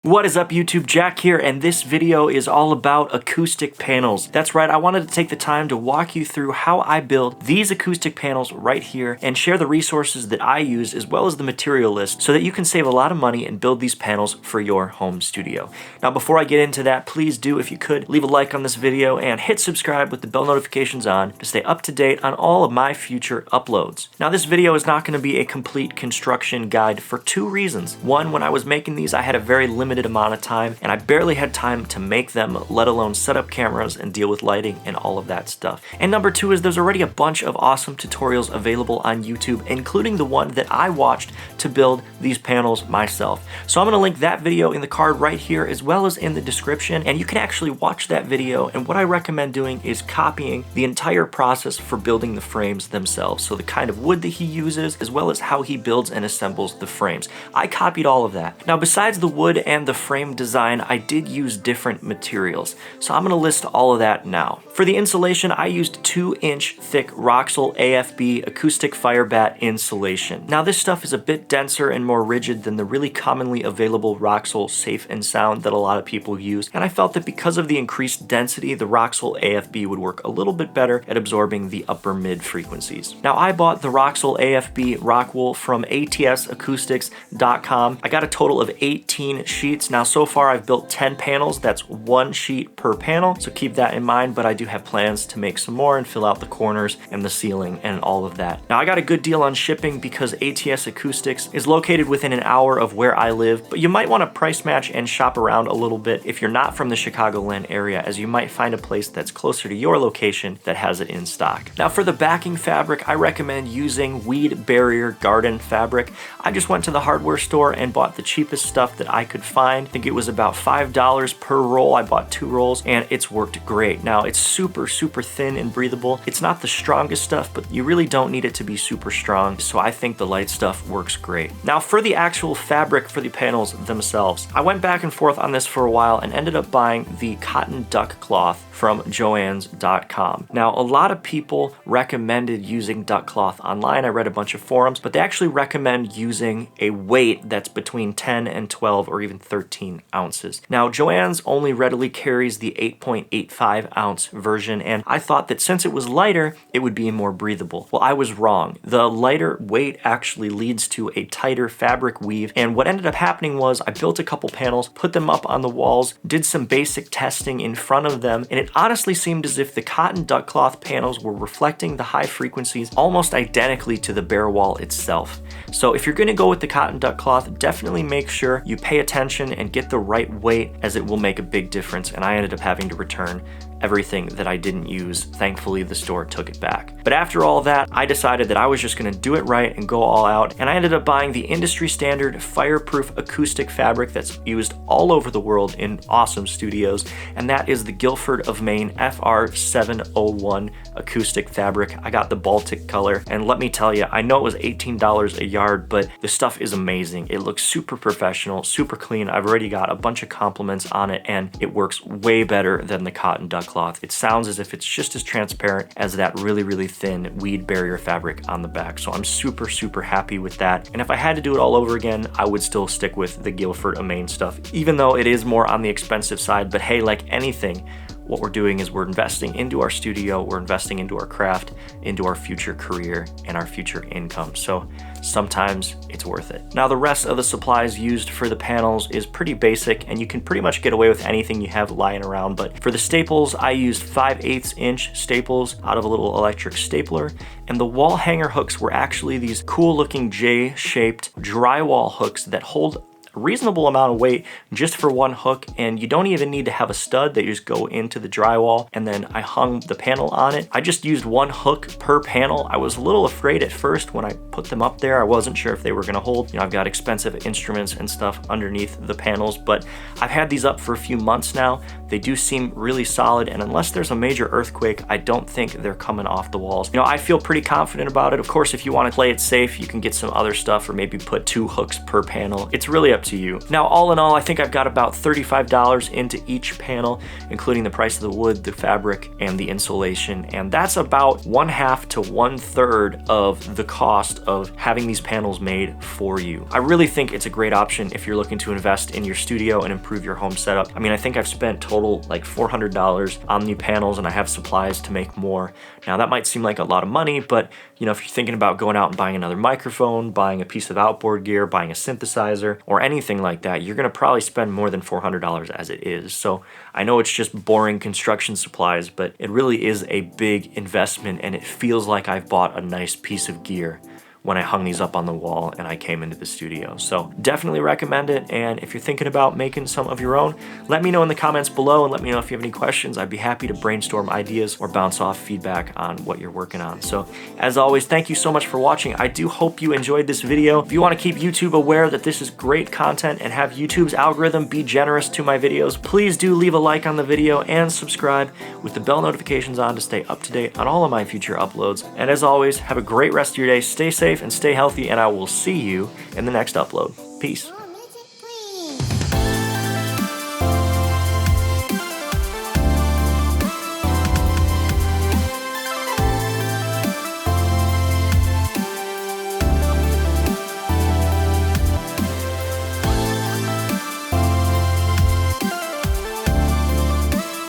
What is up YouTube, Jack here, and this video is all about acoustic panels. That's right, I wanted to take the time to walk you through how I build these acoustic panels right here and share the resources that I use as well as the material list so that you can save a lot of money and build these panels for your home studio. Now before I get into that, please do, if you could, leave a like on this video and hit subscribe with the bell notifications on to stay up to date on all of my future uploads. Now this video is not going to be a complete construction guide for two reasons. One, when I was making these, I had a very limited amount of time and I barely had time to make them, let alone set up cameras and deal with lighting and all of that stuff. And number two is there's already a bunch of awesome tutorials available on YouTube, including the one that I watched to build these panels myself. So I'm going to link that video in the card right here as well as in the description, and you can actually watch that video. And what I recommend doing is copying the entire process for building the frames themselves. So the kind of wood that he uses as well as how he builds and assembles the frames. I copied all of that. Now besides the wood and the frame design, I did use different materials. So I'm going to list all of that now. For the insulation, I used 2-inch thick Roxul AFB acoustic fire bat insulation. Now this stuff is a bit denser and more rigid than the really commonly available Roxul Safe and Sound that a lot of people use, and I felt that because of the increased density, the Roxul AFB would work a little bit better at absorbing the upper mid frequencies. Now I bought the Roxul AFB rock wool from atsacoustics.com. I got a total of 18 sheets. Now so far I've built 10 panels. That's 1 sheet per panel, so keep that in mind, but I do have plans to make some more and fill out the corners and the ceiling and all of that. Now I got a good deal on shipping because ATS Acoustics is located within an hour of where I live, but you might want to price match and shop around a little bit if you're not from the Chicagoland area, as you might find a place that's closer to your location that has it in stock. Now for the backing fabric, I recommend using weed barrier garden fabric. I just went to the hardware store and bought the cheapest stuff that I could find. I think it was about $5 per roll. I bought 2 rolls and it's worked great. Now it's super thin and breathable. It's not the strongest stuff, but you really don't need it to be super strong, so I think the light stuff works great. Now for the actual fabric for the panels themselves, I went back and forth on this for a while and ended up buying the cotton duck cloth from joann's.com. Now a lot of people recommended using duck cloth online. I read a bunch of forums, but they actually recommend using a weight that's between 10 and 12 or even 13 ounces. Now Joann's only readily carries the 8.85 ounce version, and I thought that since it was lighter, it would be more breathable. Well, I was wrong. The lighter weight actually leads to a tighter fabric weave, and what ended up happening was I built a couple panels, put them up on the walls, did some basic testing in front of them, and it honestly seemed as if the cotton duck cloth panels were reflecting the high frequencies almost identically to the bare wall itself. So if you're going to go with the cotton duck cloth, definitely make sure you pay attention and get the right weight, as it will make a big difference. And I ended up having to return everything that I didn't use. Thankfully, the store took it back. But after all that, I decided that I was just gonna do it right and go all out. And I ended up buying the industry standard fireproof acoustic fabric that's used all over the world in awesome studios. And that is the Guilford of Maine FR701 acoustic fabric. I got the Baltic color. And let me tell you, I know it was $18 a yard, but the stuff is amazing. It looks super professional, super clean. I've already got a bunch of compliments on it, and it works way better than the cotton duck cloth. It sounds as if it's just as transparent as that really thin weed barrier fabric on the back. So I'm super happy with that. And if I had to do it all over again, I would still stick with the Guilford of Maine stuff, even though it is more on the expensive side. But hey, like anything, what we're doing is we're investing into our studio, we're investing into our craft, into our future career and our future income. So sometimes it's worth it. Now the rest of the supplies used for the panels is pretty basic, and you can pretty much get away with anything you have lying around. But for the staples, I used 5/8 inch staples out of a little electric stapler, and the wall hanger hooks were actually these cool looking J-shaped drywall hooks that hold reasonable amount of weight just for one hook, and you don't even need to have a stud. They just go into the drywall, and then I hung the panel on it. I just used 1 hook per panel. I was a little afraid at first when I put them up there. I wasn't sure if they were gonna hold. You know, I've got expensive instruments and stuff underneath the panels, but I've had these up for a few months now. They do seem really solid, and unless there's a major earthquake, I don't think they're coming off the walls. You know, I feel pretty confident about it. Of course, if you want to play it safe, you can get some other stuff or maybe put 2 hooks per panel. It's really up to you. Now, all in all, I think I've got about $35 into each panel, including the price of the wood, the fabric, and the insulation. And that's about 1/2 to 1/3 of the cost of having these panels made for you. I really think it's a great option if you're looking to invest in your studio and improve your home setup. I mean, I think I've spent total like $400 on new panels, and I have supplies to make more. Now, that might seem like a lot of money, but you know, if you're thinking about going out and buying another microphone, buying a piece of outboard gear, buying a synthesizer, or anything like that, you're gonna probably spend more than $400 as it is. So I know it's just boring construction supplies, but it really is a big investment, and it feels like I've bought a nice piece of gear when I hung these up on the wall and I came into the studio. So definitely recommend it. And if you're thinking about making some of your own, let me know in the comments below, and let me know if you have any questions. I'd be happy to brainstorm ideas or bounce off feedback on what you're working on. So as always, thank you so much for watching. I do hope you enjoyed this video. If you want to keep YouTube aware that this is great content and have YouTube's algorithm be generous to my videos, please do leave a like on the video and subscribe with the bell notifications on to stay up to date on all of my future uploads. And as always, have a great rest of your day. Stay safe and stay healthy, and I will see you in the next upload. Peace.